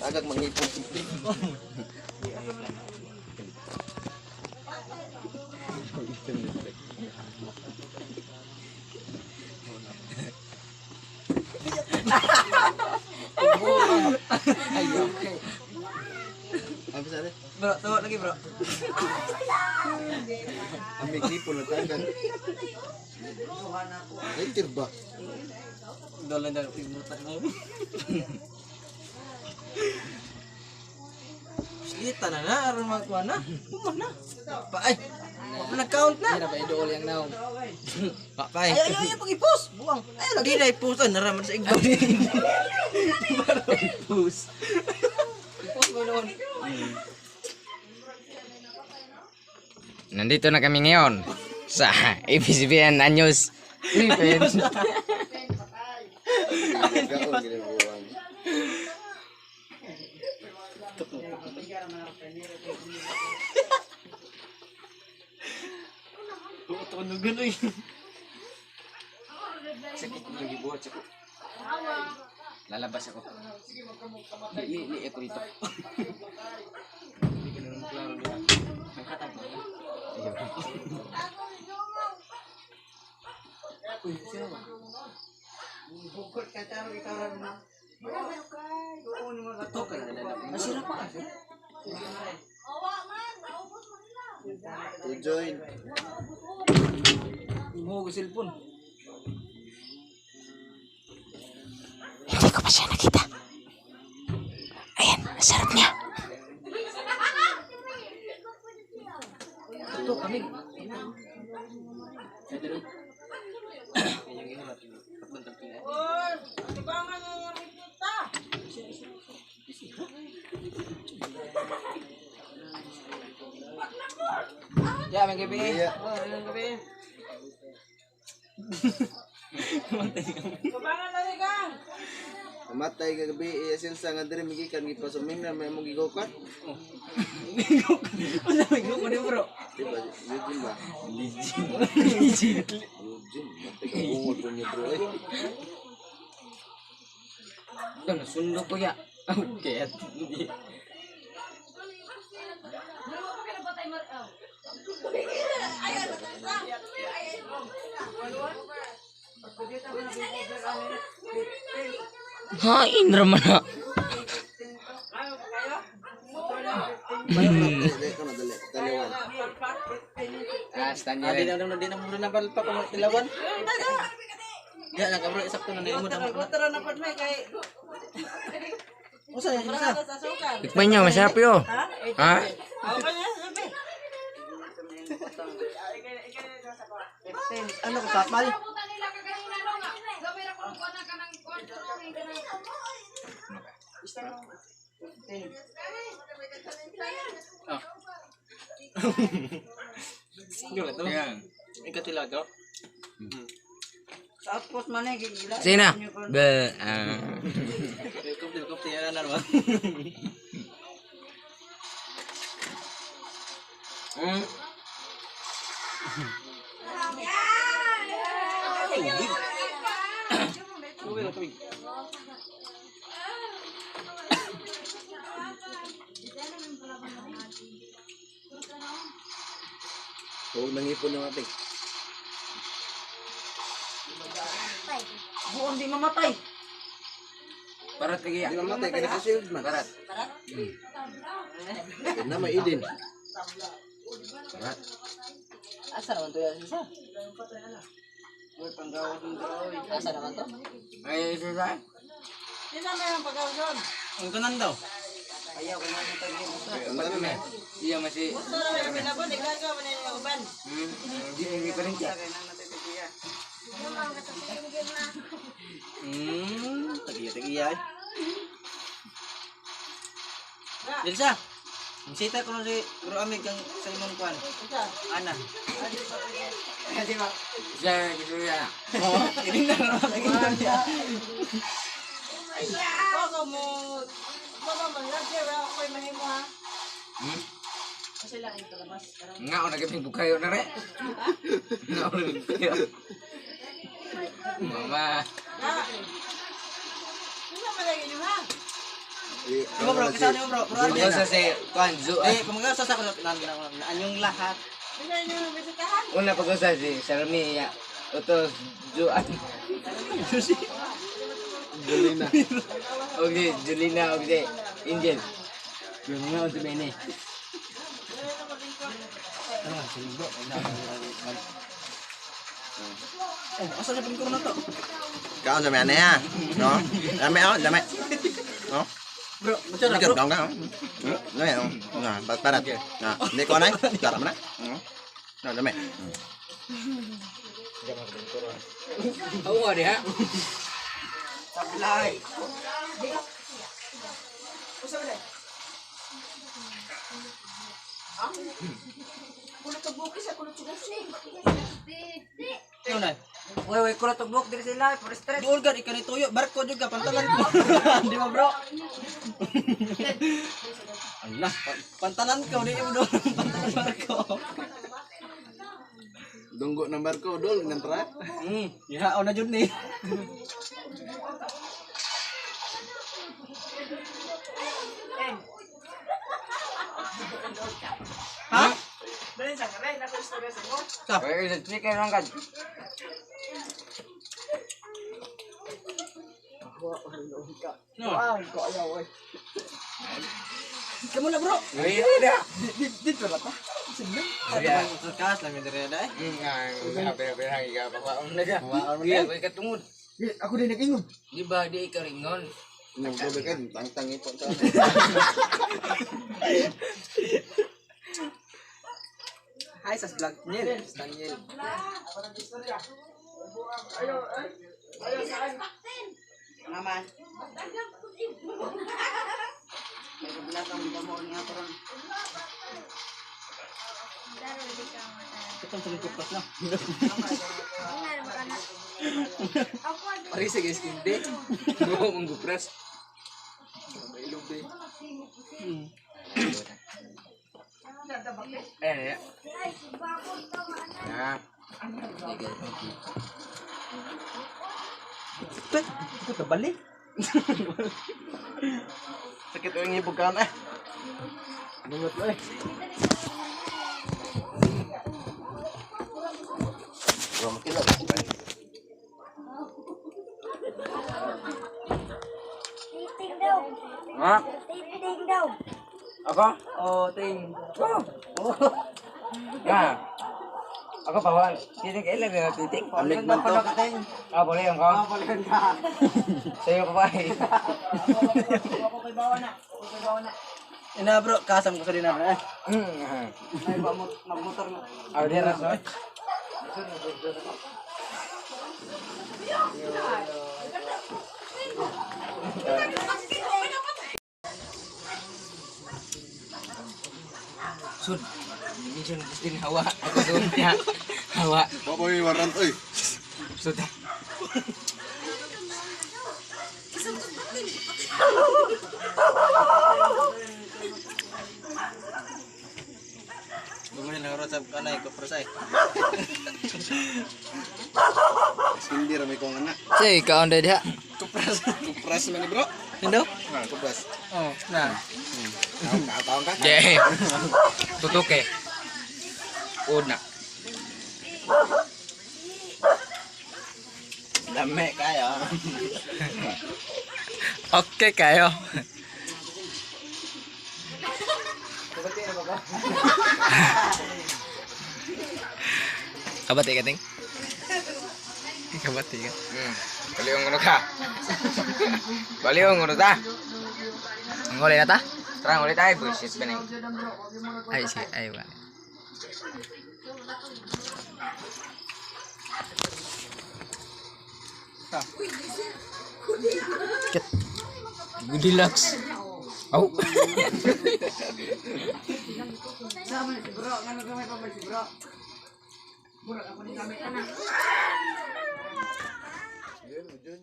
Agak mengipon. Ayo, oke. Apa sih? Bro, tunggu lagi, bro. Ambil nipon na tayo kan. Ay, tirba. Dolan dari pimutan mo. Kita na aron magkuha na. Mana? Pa ay. Nag-count na. Hindi na ba idol yang naong? Pa ay. Ayo, pag-i-post. Buang. Ayo lagi. Di na i-post naraman sa igbaw. I-post. I-post mo noon. Nandito na kami ngayon sa ABS-CBN News Philippines. Gaon gini na uwan. Tunugan oy. Sakit ko yung gibuhat ako. Lalabas ako. Li ako dito. Hindi ko na maklaro nila. Nangkatag mo. Uy, sino ba? Bukod ka taro ikaw na. Ito ka na lalabas. Masira pa kasi. To join. Mo cellphone. Hindi ko pa siya nakita. Ayan, sarap niya. Ito kami. Ya, main gabi. Iya. Main gabi. Namatay ka gabi iyasin sa nga diri migikan gipasuming na may mong gigokat. Ano main gabi bro? Di ba? Eugene ba? Legit. Eugene. Matay ka bungod po niya bro eh. Ito, nasundo ko ya. Okay, hindi. Hain raman na. Dali ka na dali. Daliwan. Stand Di na muna na balpa ko tilawan. Ya, na kabro isakto na nimo damo. Tara na pad may kay Usa yan isa. sa sukar. Tikman niyo, masarap yun. Ha? Okay na, sabi. Ano ko tapal? Gila to. Ayan. Ikatilaga. Sa post man ay gila. Sina? Be, Kopti ya na naman. Uwi lang tubig. Huwag nangipon ng ating. Buon di mamatay. parat lagi ya. Di mamatay ka na sa shield man. Parat. Na may idin. Parat. Asa naman to yan isa? Uy, panggawas ng drawing. Asa naman to? Ay, isa sa. Sino na yung pagkawson? Ang kanan daw. Ayaw ko na yung tag-iusa. Ang tanong na. Iya masih. Gusto na yung binabon, ikaw ka man yung uban. Hindi pa rin siya. Kaya nang natitigiya. Tagiya-tagiya eh. Dilsa. Sita ko na si Bro Amig kang Simon Kwan. Ika. Ana. Di ba? Siya, gitu ya. Oh, ini na naman lagi niya. Ako mo. Mama man lang siya, wala ako'y mahimo ha. Kasi lang yung palabas. Nga, o naging bukayo na rin. Nga, o naging bukayo. Mama. Sino man lagi nyo ha? Imo bro, kasano mo bro? Bro Arjen. Pag-usa si Kwanzu. Kumagasa sa anyong lahat. Una pag-usa si Sarmi. Utos Juan. Julina. Okay, Julina. Okay, Angel. Yung mga si Bene. Oh, asa na pin ko na to? Kau sa mana ya? No? Dame oh, dame. No? Bro, macam Ini mana kan bro? kau kan? No ya. Nah, parat. Nah, ini kau naik. Cara mana? Nah, dame. Oo nga diha. Sablay. Ano na? Woi, kulo tugbok diri sila, for stress. Duol gad ikan ituyo, barko juga pantalan ko. Di ba bro? Allah, pantalan ko di mo doon, pantalan barko. Dunggo nomor ko dol dengan terat. Ya, na jud ni. Ha? Sa? Wait, chicken lang kad. No. Kamu na bro. Wait, dah. Dito na ta. Sige. Iya. Kas lang yung dire dai. Hampir-hampir lagi ka pa. Unaga. Iya, may katungod. Aku din nag-ingon. Di ba di ikaw ringon? Nang ko kan tang-tang ipon ta. Hi sa vlog niya. Daniel. Naman. Kita sa kupas na. Pari sige skinde. Mo menggupras. Ya. Nah. Ito tabalik. Sakit ang ibog kan eh. Bungot lo eh. Gua makila. Titing daw. Ha? Titing daw. Ako? Oh, ting. Ya. Ako bawal. Titik ilang na titik. Amig man to. Ah, boleh yang kau. Boleh ka. Saya ko ba? Ako kay bawa na. Ina bro, kasam ko sa din na eh. Ay ba magmotor na. Ah, dia rasa. Sun. Ini sun din hawa. Ako doon ya. Hawa. Baboy waran oi. Sudah. Bumili ng rosab kanay ko presay. Hindi ra may kong anak. Say, kaon deh dia. Kupras man ni bro. Indo? Nah, kupras. Oh, nah. Tahu kan? Jeh. Tutuk eh. Una. Dame kaya. Oke kayo. Kabati ka ting? Kabati ka. Baliong ngono ka. Baliong ngono ta. Ngoleh na ta? Terang ngoleh tayo bullshit bening. Ay si ay ba. Goldilocks. Oh. Sama si bro, ngano gamay pa ba si bro? Bro, ako ni gamay ka na. Yun, yun.